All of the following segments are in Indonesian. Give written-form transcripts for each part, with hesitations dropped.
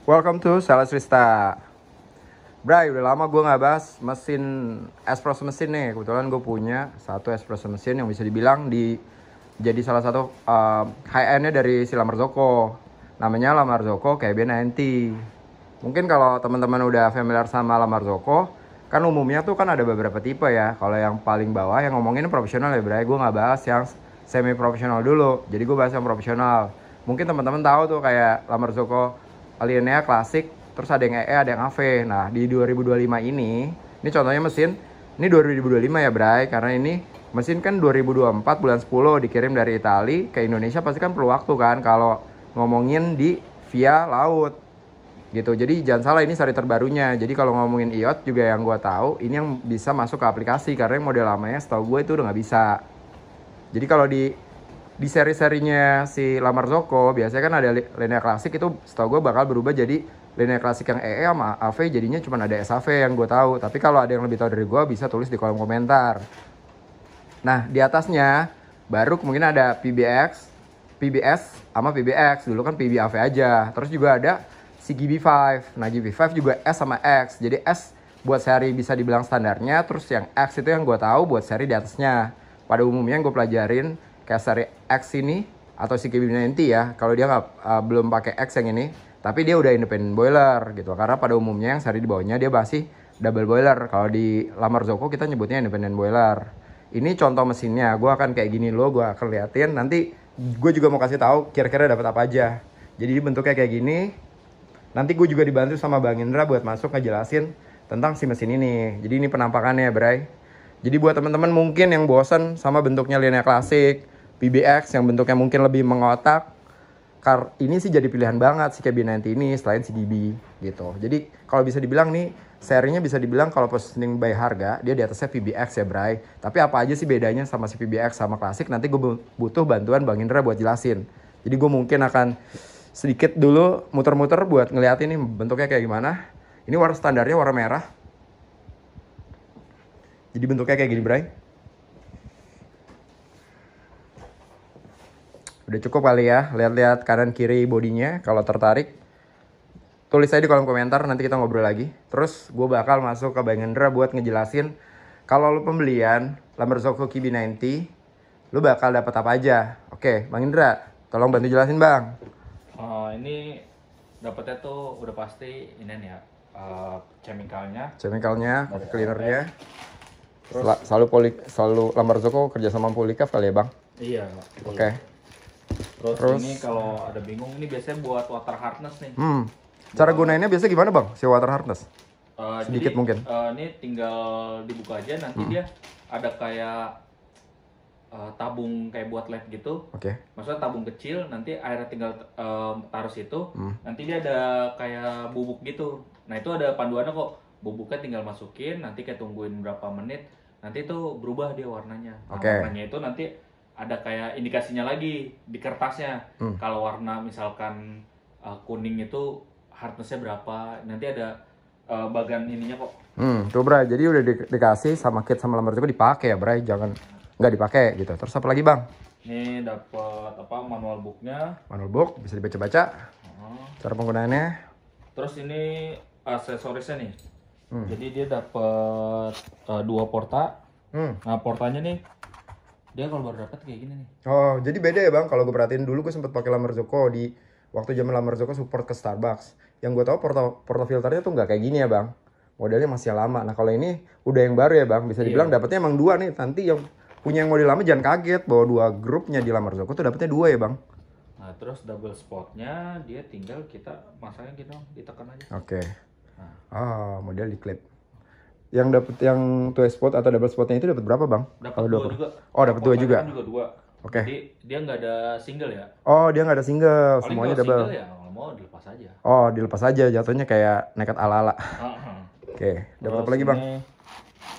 Welcome to Sales Rista. Bray, udah lama gue nggak bahas mesin espresso mesin nih. Kebetulan gue punya satu espresso mesin yang bisa dibilang jadi salah satu high endnya dari si La Marzocco. Namanya La Marzocco KB90. Mungkin kalau teman-teman udah familiar sama La Marzocco, kan umumnya tuh kan ada beberapa tipe ya. Kalau yang paling bawah yang ngomongin profesional ya Bray, gue nggak bahas yang semi profesional dulu. Jadi gue bahas yang profesional. Mungkin teman-teman tahu tuh kayak La Marzocco Alienea klasik, terus ada yang EE, ada yang AV. Nah, di 2025 ini contohnya mesin, ini 2025 ya Bray, karena ini mesin kan 2024 bulan 10 dikirim dari Italia ke Indonesia, pasti kan perlu waktu kan kalau ngomongin di via laut gitu. Jadi jangan salah, ini seri terbarunya. Jadi kalau ngomongin iOS juga yang gue tahu, ini yang bisa masuk ke aplikasi, karena yang model lamanya setahu gue itu udah nggak bisa. Jadi kalau di seri-serinya si La Marzocco biasanya kan ada linea klasik, itu setahu gue bakal berubah jadi linea klasik yang EE sama AV, jadinya cuma ada SAV yang gue tahu. Tapi kalau ada yang lebih tahu dari gue bisa tulis di kolom komentar. Nah, di atasnya baru kemungkinan ada PBX, PBS sama PBX. Dulu kan PBAV aja. Terus juga ada si GB5. Nah, GB5 juga S sama X. Jadi S buat seri bisa dibilang standarnya, terus yang X itu yang gue tahu buat seri di atasnya. Pada umumnya yang gue pelajarin kayak seri X ini atau si KB90 ya, kalau dia belum pakai X yang ini, tapi dia udah independent boiler gitu. Karena pada umumnya yang seri di bawahnya dia masih double boiler. Kalau di La Marzocco kita nyebutnya independent boiler. Ini contoh mesinnya, gue akan kayak gini loh, gue akan liatin. Nanti gue juga mau kasih tahu kira-kira dapat apa aja. Jadi bentuknya kayak gini. Nanti gue juga dibantu sama Bang Indra buat masuk ngejelasin tentang si mesin ini. Jadi ini penampakannya ya Bray. Jadi buat teman-teman mungkin yang bosan sama bentuknya linea klasik, PBX yang bentuknya mungkin lebih mengotak, ini sih jadi pilihan banget si KB90 ini selain si GB gitu. Jadi kalau bisa dibilang nih, serinya bisa dibilang kalau positioning by harga, dia di atasnya PBX ya Bray. Tapi apa aja sih bedanya sama si PBX sama klasik, nanti gue butuh bantuan Bang Indra buat jelasin. Jadi gue mungkin akan sedikit dulu muter-muter buat ngeliatin nih bentuknya kayak gimana. Ini warna standarnya warna merah. Jadi bentuknya kayak gini Bray. Udah cukup kali ya, lihat-lihat kanan kiri bodinya. Kalau tertarik, tulis aja di kolom komentar, nanti kita ngobrol lagi. Terus gue bakal masuk ke Bang Indra buat ngejelasin kalau lu pembelian La Marzocco KB90, lu bakal dapat apa aja. Oke, Bang Indra, tolong bantu jelasin Bang. Ini dapetnya tuh udah pasti ini nih ya, Chemicalnya, dari cleanernya. Terus Selalu La Marzocco kerja sama Polycaf kali ya Bang? iya. Oke. Terus ini kalau ada bingung, ini biasanya buat water harness nih. Cara gunainnya biasa gimana Bang, si water harness? Sedikit Jadi, mungkin. ini tinggal dibuka aja, nanti dia ada kayak tabung kayak buat led gitu. Oke. Maksudnya tabung kecil, nanti airnya tinggal taruh situ. Nanti dia ada kayak bubuk gitu. Nah itu ada panduannya kok. Bubuknya tinggal masukin, nanti kayak tungguin berapa menit, nanti itu berubah dia warnanya. Nah, Oke. warnanya itu nanti ada kayak indikasinya lagi di kertasnya. Kalau warna misalkan kuning itu hardnessnya berapa, nanti ada bagian ininya kok. Tuh Bray, jadi udah dikasih sama kit sama lembar juga dipakai ya Bray, jangan nggak dipakai gitu. Terus apa lagi Bang? Ini dapat apa, manual booknya. Manual book bisa dibaca-baca. Cara penggunaannya. Terus ini aksesorisnya nih. Jadi dia dapat 2 porta. Nah portanya nih, dia kalau baru dapat kayak gini nih. Oh, jadi beda ya Bang. Kalau gue perhatiin dulu gue sempet pakai La Marzocco di waktu zaman La Marzocco support ke Starbucks. Yang gue tahu porta filternya tuh nggak kayak gini ya Bang. Modelnya masih lama. Nah kalau ini udah yang baru ya Bang. Bisa dibilang dapatnya emang 2 nih. Nanti yang punya yang model lama jangan kaget bahwa 2 grupnya di La Marzocco tuh dapatnya 2 ya Bang. Nah terus double spotnya dia tinggal kita masangin gitu, ditekan aja. Oke. Model di clip. Yang dapat yang 2 spot atau double spotnya itu dapat berapa Bang? Dapat 2 juga. Oh, dapat 2 juga. Juga 2. Oke. Jadi dia nggak ada single ya. Oh, dia nggak ada single, Paling semuanya kalau double. single ya kalau mau dilepas aja. Oh, dilepas aja, jatuhnya kayak nekat ala-ala. Oke, dapat apa lagi Bang?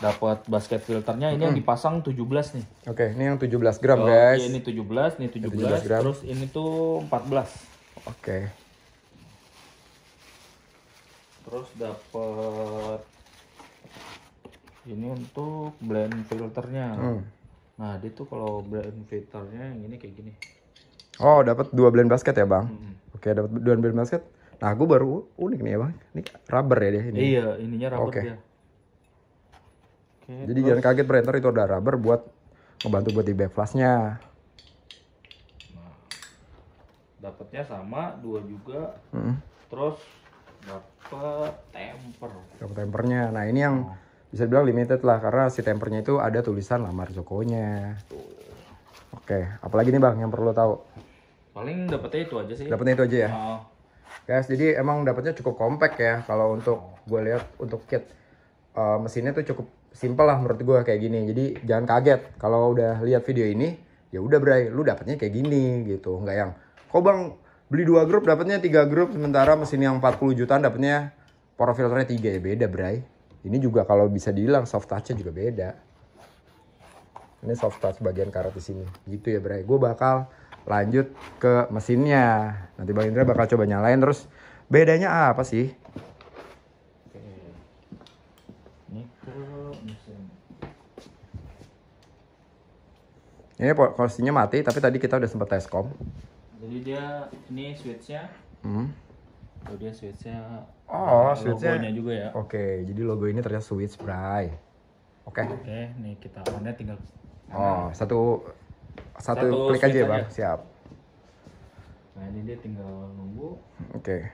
Dapat basket filternya, ini yang dipasang 17 nih. Oke, ini yang 17 gram guys. Iya, ini 17, ini 17 gram. terus ini tuh 14. Oke. Terus dapat ini untuk blend filternya. Nah, dia tuh kalau blend filternya yang ini kayak gini. Oh, dapat 2 blend basket ya, Bang? Oke, dapat 2 blend basket. Nah, gue baru unik nih ya bang. Ini rubber ya dia ini. Iya, ininya rubber Oke. dia. Oke, Jadi terus, jangan kaget bro, ntar itu ada rubber buat ngebantu buat di back flashnya. dapatnya sama 2 juga. Terus dapat temper. Dapat tempernya. Nah ini yang bisa dibilang limited lah karena si tempernya itu ada tulisan La Marzocco-nya. Oke, apalagi nih bang yang perlu tahu? Paling dapetnya itu aja sih. Dapatnya itu aja ya. Oh, Guys, jadi emang dapatnya cukup compact ya. Kalau untuk gue lihat untuk kit mesinnya tuh cukup simple lah menurut gue kayak gini. Jadi jangan kaget kalau udah lihat video ini, ya udah Bray, lu dapatnya kayak gini gitu. Nggak yang, kok bang beli 2 grup dapatnya 3 grup sementara mesin yang 40 jutaan dapatnya power filternya 3 ya beda Bray. Ini juga kalau bisa dibilang soft touch-nya juga beda. Ini soft touch bagian karet di sini. Gitu ya Bray. Gue bakal lanjut ke mesinnya. Nanti Bang Indra bakal coba nyalain terus bedanya apa sih? oke. Ini ke mesin. Ini posisinya mati tapi tadi kita udah sempat tes kom. Jadi dia ini switchnya. Oh, dia switchnya. Oh, ada switchnya. logonya juga ya. Oke, jadi logo ini ternyata switch Bray. Oke. Oke, nih kita on-nya tinggal. Oh, satu Satu klik aja switch ya Bang. aja. Siap. Nah, ini dia tinggal nunggu. Oke.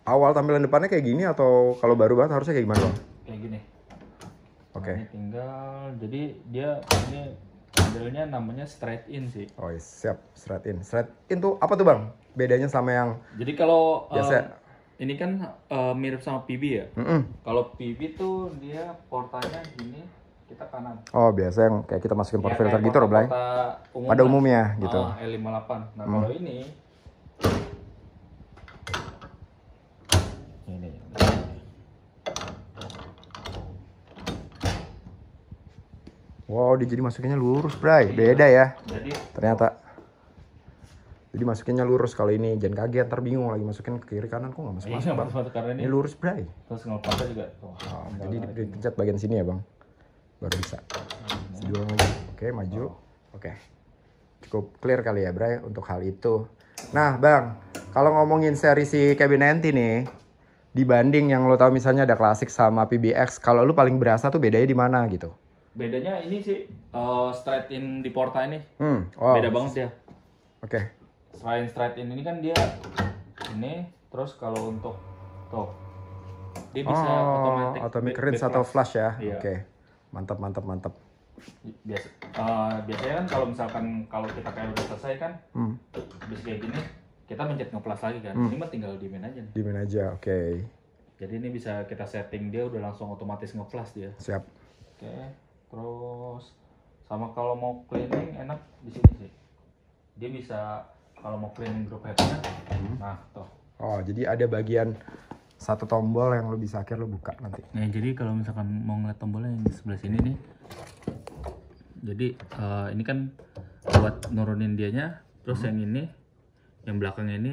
Awal tampilan depannya kayak gini atau kalau baru banget harusnya kayak gimana Bang? Kayak gini. Oke. Nah, ini tinggal, jadi dia ini modelnya namanya straight in sih. Oh, iya, siap. Straight in. Straight in tuh apa tuh Bang? Bedanya sama yang Jadi kalau biasa? ini kan mirip sama PB ya. Kalau PB tuh dia portanya gini, kita kanan. Oh, biasa yang kayak kita masukin power Ya, filter kayak gitu loh, Blay. porta umum Pada lah. umumnya gitu. L58. Nah, kalau ini Wow, dia jadi masukinnya lurus, Bray. Beda ya. jadi Ternyata. Jadi masukinnya lurus kalau ini. Jangan kaget, ntar bingung lagi masukin ke kiri kanan. Kok nggak masuk masuk, Bang? masuk karena Ini ini lurus, Bray. terus ngelepasnya juga tuh. Oh, jadi dipencet bagian sini ya, Bang. Baru bisa. Sedua lagi. Oke, maju. Oke. Cukup clear kali ya, Bray, untuk hal itu. Nah, Bang, kalau ngomongin seri si KB90 nih, dibanding yang lo tahu misalnya ada klasik sama PBX, kalau lu paling berasa tuh bedanya di mana gitu? Bedanya ini sih straight in di Porta ini. Oh, Beda banget dia. oke. Selain straight in ini kan dia ini, terus kalau untuk tuh dia bisa automatic rinse atau flush ya. Iya. Oke. Mantap, mantap, mantap. Biasanya kan kalau misalkan kalau kita kayak udah selesai kan, habis kayak gini kita mencet nge-flash lagi kan. Ini mah tinggal diemin aja nih. Dimin aja, oke. Jadi ini bisa kita setting dia udah langsung otomatis nge-flash dia. Siap. Oke. Terus sama kalau mau cleaning enak di sini sih. Dia bisa kalau mau cleaning group headnya, nah tuh. Oh, jadi ada bagian satu tombol yang lo bisa akhir lo buka nanti. Nah, jadi kalau misalkan mau ngeliat tombolnya yang di sebelah sini nih. Jadi ini kan buat nurunin dianya, terus yang ini, yang belakangnya ini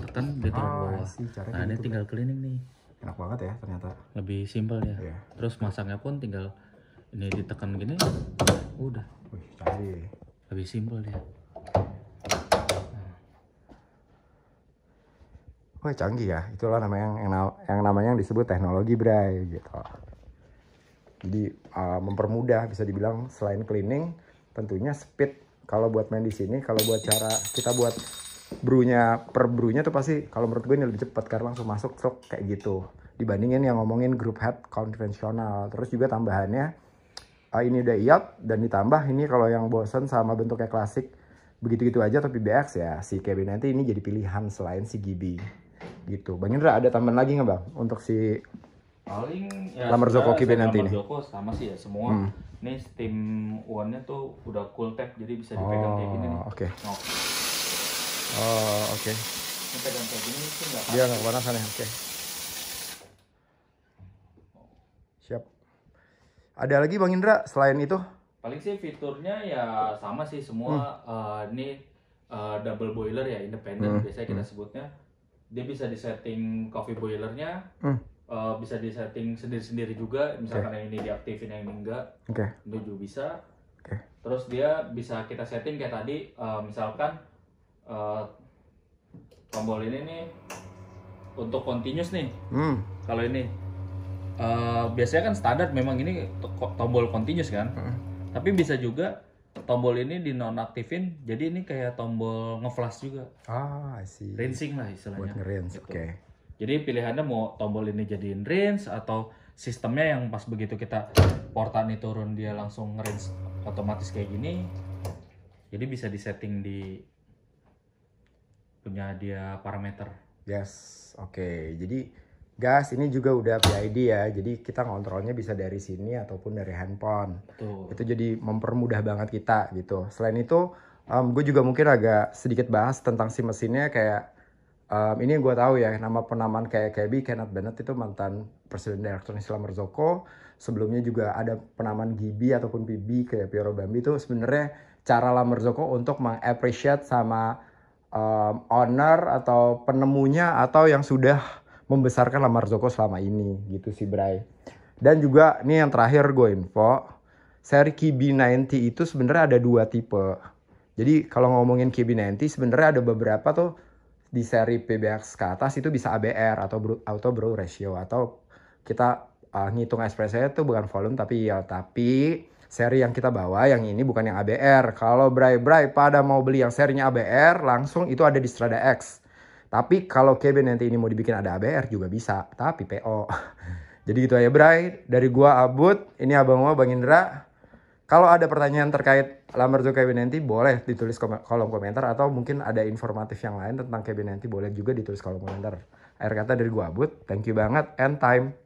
tekan dia turun ke bawah. Nah, ini tinggal cleaning nih. Enak banget ya ternyata. Lebih simpel ya. Iya. Terus masangnya pun tinggal ini ditekan gini, udah. Wih, canggih. Lebih simpel dia. Wah, canggih ya. Itulah namanya yang namanya yang disebut teknologi, Bray, gitu. Jadi mempermudah bisa dibilang selain cleaning, tentunya speed kalau buat main di sini, kalau buat cara kita buat brunya per brunya tuh pasti kalau menurut gue ini lebih cepat karena langsung masuk truk kayak gitu. Dibandingin yang ngomongin group head konvensional. Terus juga tambahannya ini udah iot dan ditambah ini kalau yang bosan sama bentuknya klasik begitu-gitu aja tapi BX ya si KB90 ini jadi pilihan selain si Gibi gitu. Bang Indra ada tambahan lagi nggak Bang untuk si Paling ya La Marzocco KB90 La ini? Marzocco sama sih ya semua. Ini Steam One-nya tuh udah cool tap jadi bisa dipegang kayak gini nih. Oke. Oh, Oke. ini pegang kayak gini sih nggak Dia nggak kepanasan ya. Oke. Siap. Ada lagi Bang Indra selain itu? Paling sih fiturnya ya sama sih semua. Ini double boiler ya independen biasanya kita sebutnya. Dia bisa disetting coffee boilernya, bisa disetting sendiri-sendiri juga. Misalkan yang ini diaktifin yang ini enggak, Oke. itu juga bisa. Oke. Terus dia bisa kita setting kayak tadi, misalkan eh, tombol ini nih untuk continuous nih. Kalau ini biasanya kan standar memang ini tombol continuous kan. Tapi bisa juga tombol ini dinonaktifin, jadi ini kayak tombol ngeflash juga. I see. Rinsing lah istilahnya. Buat nge-rinse, Gitu. oke. Jadi pilihannya mau tombol ini jadiin rinse atau sistemnya yang pas begitu kita portan ini turun dia langsung nge-rinse otomatis kayak gini. Jadi bisa disetting di punya dia parameter. Yes, oke. Jadi gas ini juga udah PID ya. Jadi kita ngontrolnya bisa dari sini ataupun dari handphone. Betul. Itu jadi mempermudah banget kita gitu. Selain itu, gue juga mungkin agak sedikit bahas tentang si mesinnya kayak ini yang gue tahu ya, nama penamaan kayak KB Kenneth Bennett itu mantan presiden Electronic Islam Marzocco. Sebelumnya juga ada penamaan Gibi ataupun PB kayak Piero Bambi. Itu sebenarnya cara Marzocco untuk meng-appreciate sama owner atau penemunya atau yang sudah membesarkan Marzocco selama ini gitu sih Bray. Dan juga ini yang terakhir gue info, seri KB90 itu sebenarnya ada 2 tipe. Jadi kalau ngomongin KB90 sebenarnya ada beberapa tuh di seri PBX ke atas itu bisa ABR atau auto brew ratio, atau kita ngitung espressonya itu bukan volume tapi seri yang kita bawa yang ini bukan yang ABR. Kalau Bray pada mau beli yang serinya ABR langsung itu ada di Strada X. Tapi kalau KB nanti ini mau dibikin ada ABR juga bisa, tapi PO. Jadi gitu aja Bray, dari gua Abud, ini abang gua Bang Indra. Kalau ada pertanyaan terkait Lamborghini KB90 boleh ditulis kolom komentar, atau mungkin ada informatif yang lain tentang KB90 boleh juga ditulis kolom komentar. Akhir kata dari gua Abud, thank you banget and time.